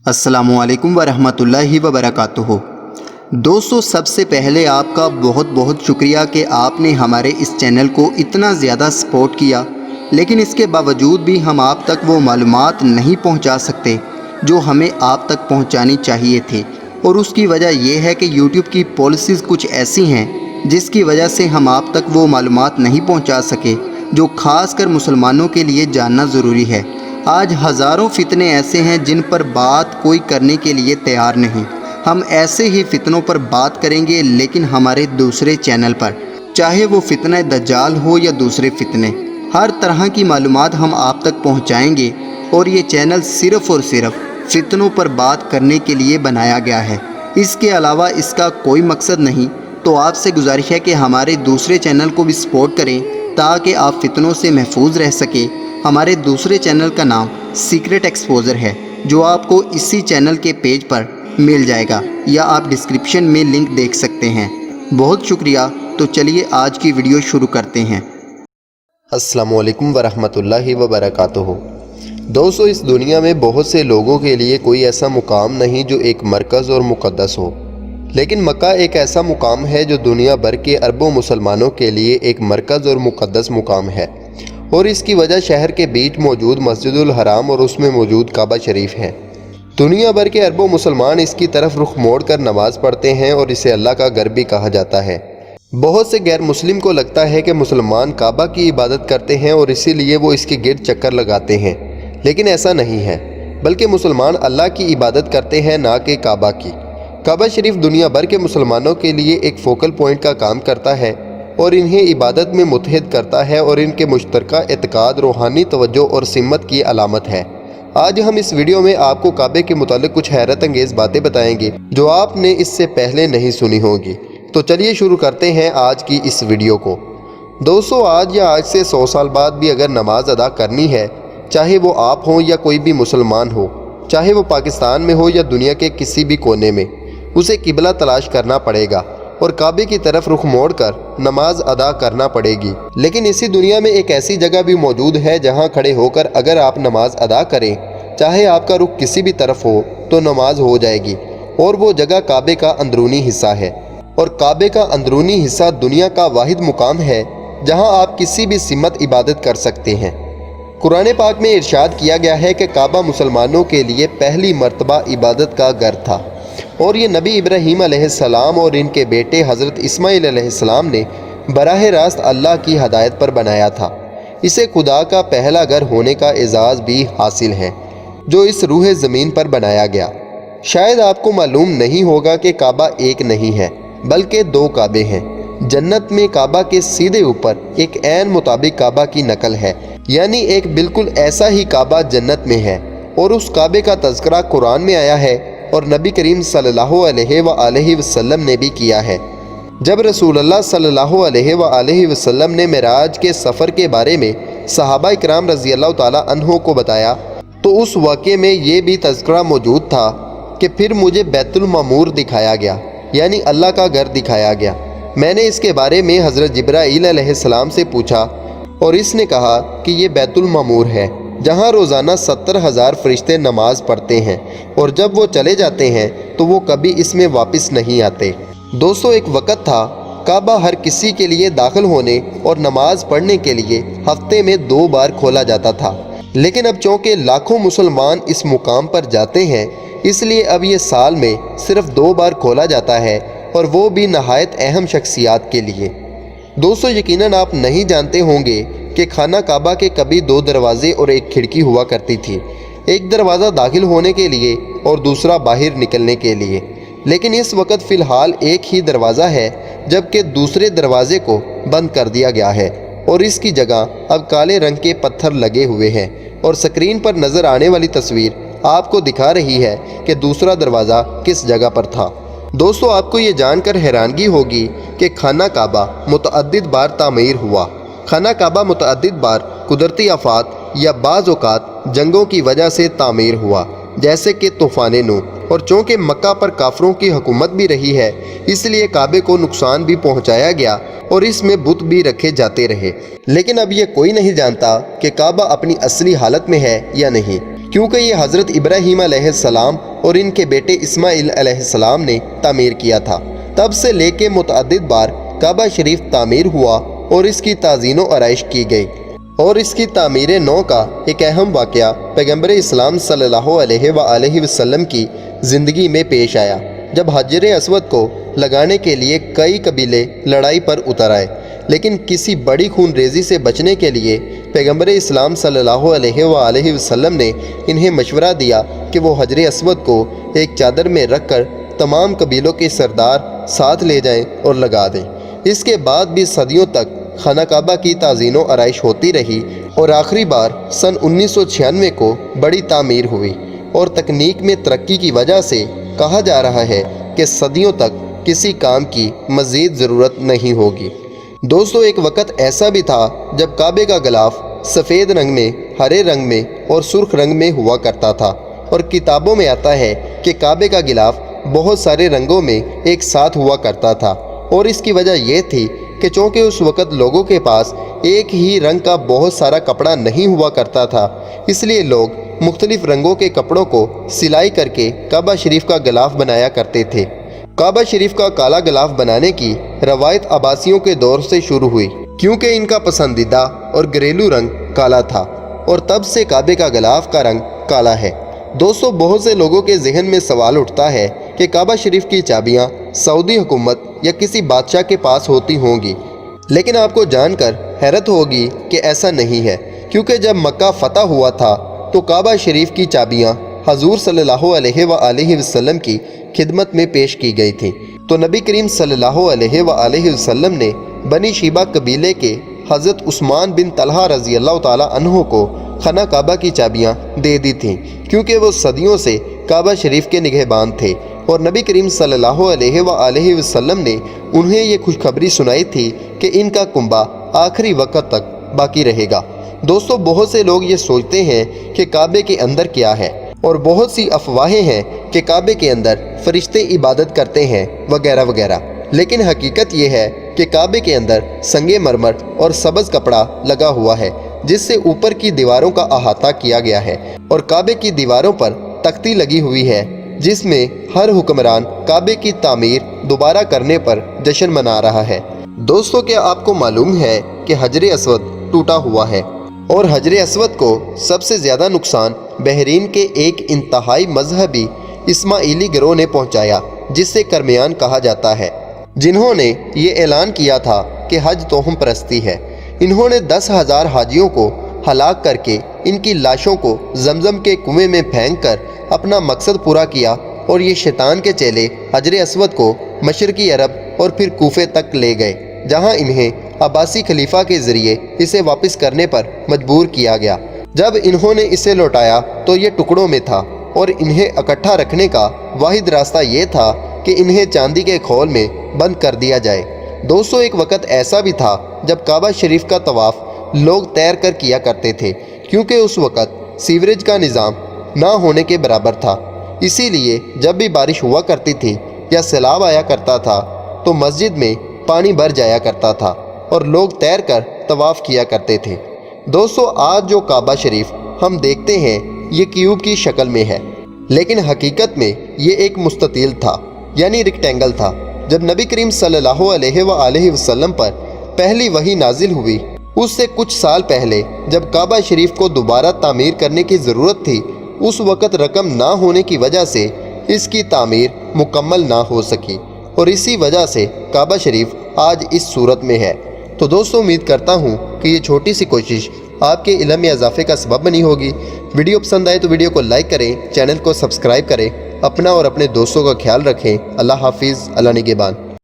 السلام علیکم ورحمۃ اللہ وبرکاتہ۔ دوستو، سب سے پہلے آپ کا بہت بہت شکریہ کہ آپ نے ہمارے اس چینل کو اتنا زیادہ سپورٹ کیا، لیکن اس کے باوجود بھی ہم آپ تک وہ معلومات نہیں پہنچا سکتے جو ہمیں آپ تک پہنچانی چاہیے تھے، اور اس کی وجہ یہ ہے کہ یوٹیوب کی پالیسیز کچھ ایسی ہیں جس کی وجہ سے ہم آپ تک وہ معلومات نہیں پہنچا سکے جو خاص کر مسلمانوں کے لیے جاننا ضروری ہے۔ آج ہزاروں فتنے ایسے ہیں جن پر بات کوئی کرنے کے لیے تیار نہیں۔ ہم ایسے ہی فتنوں پر بات کریں گے، لیکن ہمارے دوسرے چینل پر، چاہے وہ فتنہ دجال ہو یا دوسرے فتنے، ہر طرح کی معلومات ہم آپ تک پہنچائیں گے، اور یہ چینل صرف اور صرف فتنوں پر بات کرنے کے لیے بنایا گیا ہے۔ اس کے علاوہ اس کا کوئی مقصد نہیں۔ تو آپ سے گزارش ہے کہ ہمارے دوسرے چینل کو بھی سپورٹ کریں تاکہ آپ فتنوں سے محفوظ رہ سکیں۔ ہمارے دوسرے چینل کا نام سیکرٹ ایکسپوزر ہے، جو آپ کو اسی چینل کے پیج پر مل جائے گا، یا آپ ڈسکرپشن میں لنک دیکھ سکتے ہیں۔ بہت شکریہ۔ تو چلیے آج کی ویڈیو شروع کرتے ہیں۔ السلام علیکم ورحمۃ اللہ وبرکاتہ۔ دوستو، اس دنیا میں بہت سے لوگوں کے لیے کوئی ایسا مقام نہیں جو ایک مرکز اور مقدس ہو، لیکن مکہ ایک ایسا مقام ہے جو دنیا بھر کے اربوں مسلمانوں کے لیے ایک مرکز اور مقدس مقام ہے، اور اس کی وجہ شہر کے بیچ موجود مسجد الحرام اور اس میں موجود کعبہ شریف ہے۔ دنیا بھر کے اربوں مسلمان اس کی طرف رخ موڑ کر نماز پڑھتے ہیں، اور اسے اللہ کا گھر بھی کہا جاتا ہے۔ بہت سے غیر مسلم کو لگتا ہے کہ مسلمان کعبہ کی عبادت کرتے ہیں اور اسی لیے وہ اس کے گرد چکر لگاتے ہیں، لیکن ایسا نہیں ہے، بلکہ مسلمان اللہ کی عبادت کرتے ہیں، نہ کہ کعبہ کی۔ کعبہ شریف دنیا بھر کے مسلمانوں کے لیے ایک فوکل پوائنٹ کا کام کرتا ہے، اور انہیں عبادت میں متحد کرتا ہے، اور ان کے مشترکہ اعتقاد، روحانی توجہ اور سمت کی علامت ہے۔ آج ہم اس ویڈیو میں آپ کو کعبے کے متعلق کچھ حیرت انگیز باتیں بتائیں گے جو آپ نے اس سے پہلے نہیں سنی ہوگی۔ تو چلیے شروع کرتے ہیں آج کی اس ویڈیو کو۔ دوستو، آج یا آج سے 100 سال بعد بھی اگر نماز ادا کرنی ہے، چاہے وہ آپ ہوں یا کوئی بھی مسلمان ہو، چاہے وہ پاکستان میں ہو یا دنیا کے کسی بھی کونے میں، اسے قبلہ تلاش کرنا پڑے گا اور کعبے کی طرف رخ موڑ کر نماز ادا کرنا پڑے گی۔ لیکن اسی دنیا میں ایک ایسی جگہ بھی موجود ہے جہاں کھڑے ہو کر اگر آپ نماز ادا کریں، چاہے آپ کا رخ کسی بھی طرف ہو، تو نماز ہو جائے گی، اور وہ جگہ کعبے کا اندرونی حصہ ہے۔ اور کعبے کا اندرونی حصہ دنیا کا واحد مقام ہے جہاں آپ کسی بھی سمت عبادت کر سکتے ہیں۔ قرآن پاک میں ارشاد کیا گیا ہے کہ کعبہ مسلمانوں کے لیے پہلی مرتبہ عبادت کا گھر تھا، اور یہ نبی ابراہیم علیہ السلام اور ان کے بیٹے حضرت اسماعیل علیہ السلام نے براہ راست اللہ کی ہدایت پر بنایا تھا۔ اسے خدا کا پہلا گھر ہونے کا اعزاز بھی حاصل ہے جو اس روح زمین پر بنایا گیا۔ شاید آپ کو معلوم نہیں ہوگا کہ کعبہ ایک نہیں ہے بلکہ 2 کعبے ہیں۔ جنت میں کعبہ کے سیدھے اوپر ایک عین مطابق کعبہ کی نقل ہے، یعنی ایک بالکل ایسا ہی کعبہ جنت میں ہے، اور اس کعبے کا تذکرہ قرآن میں آیا ہے، اور نبی کریم صلی اللہ علیہ وآلہ وسلم نے بھی کیا ہے۔ جب رسول اللہ صلی اللہ علیہ وآلہ وسلم نے معراج کے سفر کے بارے میں صحابہ اکرام رضی اللہ تعالی عنہ کو بتایا، تو اس واقعے میں یہ بھی تذکرہ موجود تھا کہ پھر مجھے بیت المعمور دکھایا گیا، یعنی اللہ کا گھر دکھایا گیا۔ میں نے اس کے بارے میں حضرت جبرائیل علیہ السلام سے پوچھا، اور اس نے کہا کہ یہ بیت المعمور ہے جہاں روزانہ 70,000 فرشتے نماز پڑھتے ہیں، اور جب وہ چلے جاتے ہیں تو وہ کبھی اس میں واپس نہیں آتے۔ دوستو، ایک وقت تھا کعبہ ہر کسی کے لیے داخل ہونے اور نماز پڑھنے کے لیے ہفتے میں 2 بار کھولا جاتا تھا، لیکن اب چونکہ لاکھوں مسلمان اس مقام پر جاتے ہیں، اس لیے اب یہ سال میں صرف 2 بار کھولا جاتا ہے، اور وہ بھی نہایت اہم شخصیات کے لیے۔ دوستو، یقیناً آپ نہیں جانتے ہوں گے کہ خانہ کعبہ کے کبھی 2 دروازے اور ایک کھڑکی ہوا کرتی تھی، ایک دروازہ داخل ہونے کے لیے اور دوسرا باہر نکلنے کے لیے۔ لیکن اس وقت فی الحال ایک ہی دروازہ ہے، جبکہ دوسرے دروازے کو بند کر دیا گیا ہے، اور اس کی جگہ اب کالے رنگ کے پتھر لگے ہوئے ہیں، اور سکرین پر نظر آنے والی تصویر آپ کو دکھا رہی ہے کہ دوسرا دروازہ کس جگہ پر تھا۔ دوستو، آپ کو یہ جان کر حیرانگی ہوگی کہ خانہ کعبہ متعدد بار تعمیر ہوا۔ خانہ کعبہ متعدد بار قدرتی آفات یا بعض اوقات جنگوں کی وجہ سے تعمیر ہوا، جیسے کہ طوفان نوح، اور چونکہ مکہ پر کافروں کی حکومت بھی رہی ہے، اس لیے کعبے کو نقصان بھی پہنچایا گیا اور اس میں بت بھی رکھے جاتے رہے۔ لیکن اب یہ کوئی نہیں جانتا کہ کعبہ اپنی اصلی حالت میں ہے یا نہیں، کیونکہ یہ حضرت ابراہیم علیہ السلام اور ان کے بیٹے اسماعیل علیہ السلام نے تعمیر کیا تھا۔ تب سے لے کے متعدد بار کعبہ شریف تعمیر ہوا اور اس کی تزئین و آرائش کی گئی، اور اس کی تعمیر نو کا ایک اہم واقعہ پیغمبر اسلام صلی اللہ علیہ وآلہ وسلم کی زندگی میں پیش آیا، جب حجر اسود کو لگانے کے لیے کئی قبیلے لڑائی پر اتر آئے، لیکن کسی بڑی خون ریزی سے بچنے کے لیے پیغمبر اسلام صلی اللہ علیہ وآلہ وسلم نے انہیں مشورہ دیا کہ وہ حجر اسود کو ایک چادر میں رکھ کر تمام قبیلوں کے سردار ساتھ لے جائیں اور لگا دیں۔ اس کے بعد بھی صدیوں تک خانہ کعبہ کی تزئین و آرائش ہوتی رہی، اور آخری بار سن 1996 کو بڑی تعمیر ہوئی، اور تکنیک میں ترقی کی وجہ سے کہا جا رہا ہے کہ صدیوں تک کسی کام کی مزید ضرورت نہیں ہوگی۔ دوستو، ایک وقت ایسا بھی تھا جب کعبے کا غلاف سفید رنگ میں، ہرے رنگ میں اور سرخ رنگ میں ہوا کرتا تھا، اور کتابوں میں آتا ہے کہ کعبے کا غلاف بہت سارے رنگوں میں ایک ساتھ ہوا کرتا تھا، اور اس کی وجہ یہ تھی کہ چونکہ اس وقت لوگوں کے پاس ایک ہی رنگ کا بہت سارا کپڑا نہیں ہوا کرتا تھا، اس لیے لوگ مختلف رنگوں کے کپڑوں کو سلائی کر کے کعبہ شریف کا غلاف بنایا کرتے تھے۔ کعبہ شریف کا کالا غلاف بنانے کی روایت عباسیوں کے دور سے شروع ہوئی، کیونکہ ان کا پسندیدہ اور گھریلو رنگ کالا تھا، اور تب سے کعبے کا غلاف کا رنگ کالا ہے۔ دوستو، بہت سے لوگوں کے ذہن میں سوال اٹھتا ہے کہ کعبہ شریف کی چابیاں سعودی حکومت یا کسی بادشاہ کے پاس ہوتی ہوں گی، لیکن آپ کو جان کر حیرت ہوگی کہ ایسا نہیں ہے، کیونکہ جب مکہ فتح ہوا تھا تو کعبہ شریف کی چابیاں حضور صلی اللہ علیہ وآلہ وسلم کی خدمت میں پیش کی گئی تھیں، تو نبی کریم صلی اللہ علیہ وآلہ وسلم نے بنی شیبہ قبیلے کے حضرت عثمان بن طلحہ رضی اللہ تعالیٰ عنہ کو خانہ کعبہ کی چابیاں دے دی تھیں، کیونکہ وہ صدیوں سے کعبہ شریف کے نگہبان تھے، اور نبی کریم صلی اللہ علیہ وآلہ وسلم نے انہیں یہ خوشخبری سنائی تھی کہ ان کا کنبہ آخری وقت تک باقی رہے گا۔ دوستو، بہت سے لوگ یہ سوچتے ہیں کہ کعبے کے اندر کیا ہے، اور بہت سی افواہیں ہیں کہ کعبے کے اندر فرشتے عبادت کرتے ہیں وغیرہ وغیرہ، لیکن حقیقت یہ ہے کہ کعبے کے اندر سنگ مرمر اور سبز کپڑا لگا ہوا ہے، جس سے اوپر کی دیواروں کا احاطہ کیا گیا ہے، اور کعبے کی دیواروں پر تختی لگی ہوئی ہے، جس میں ہر حکمران کعبے کی تعمیر دوبارہ کرنے پر جشن منا رہا ہے۔ دوستو، کیا آپ کو معلوم ہے کہ حجر اسود ٹوٹا ہوا ہے، اور حجر اسود کو سب سے زیادہ نقصان بحرین کے ایک انتہائی مذہبی اسماعیلی گروہ نے پہنچایا، جس سے کرمیان کہا جاتا ہے، جنہوں نے یہ اعلان کیا تھا کہ حج توہم پرستی ہے۔ انہوں نے 10,000 حاجیوں کو ہلاک کر کے ان کی لاشوں کو زمزم کے کنویں میں پھینک کر اپنا مقصد پورا کیا، اور یہ شیطان کے چیلے حجر اسود کو مشرقی عرب اور پھر کوفے تک لے گئے، جہاں انہیں عباسی خلیفہ کے ذریعے اسے واپس کرنے پر مجبور کیا گیا۔ جب انہوں نے اسے لوٹایا تو یہ ٹکڑوں میں تھا، اور انہیں اکٹھا رکھنے کا واحد راستہ یہ تھا کہ انہیں چاندی کے کھول میں بند کر دیا جائے۔ دوستو، ایک وقت ایسا بھی تھا جب کعبہ شریف کا طواف لوگ تیر کر کیا کرتے تھے، کیونکہ اس وقت سیوریج کا نظام نہ ہونے کے برابر تھا، اسی لیے جب بھی بارش ہوا کرتی تھی یا سیلاب آیا کرتا تھا تو مسجد میں پانی بھر جایا کرتا تھا، اور لوگ تیر کر طواف کیا کرتے تھے۔ دوستو، آج جو کعبہ شریف ہم دیکھتے ہیں یہ کیوب کی شکل میں ہے، لیکن حقیقت میں یہ ایک مستطیل تھا، یعنی ریکٹینگل تھا۔ جب نبی کریم صلی اللہ علیہ وآلہ وسلم پر پہلی وحی نازل ہوئی، اس سے کچھ سال پہلے جب کعبہ شریف کو دوبارہ تعمیر کرنے کی ضرورت تھی، اس وقت رقم نہ ہونے کی وجہ سے اس کی تعمیر مکمل نہ ہو سکی، اور اسی وجہ سے کعبہ شریف آج اس صورت میں ہے۔ تو دوستو، امید کرتا ہوں کہ یہ چھوٹی سی کوشش آپ کے علم میں اضافے کا سبب بنی ہوگی۔ ویڈیو پسند آئے تو ویڈیو کو لائک کریں، چینل کو سبسکرائب کریں، اپنا اور اپنے دوستوں کا خیال رکھیں۔ اللہ حافظ، اللہ نگہبان۔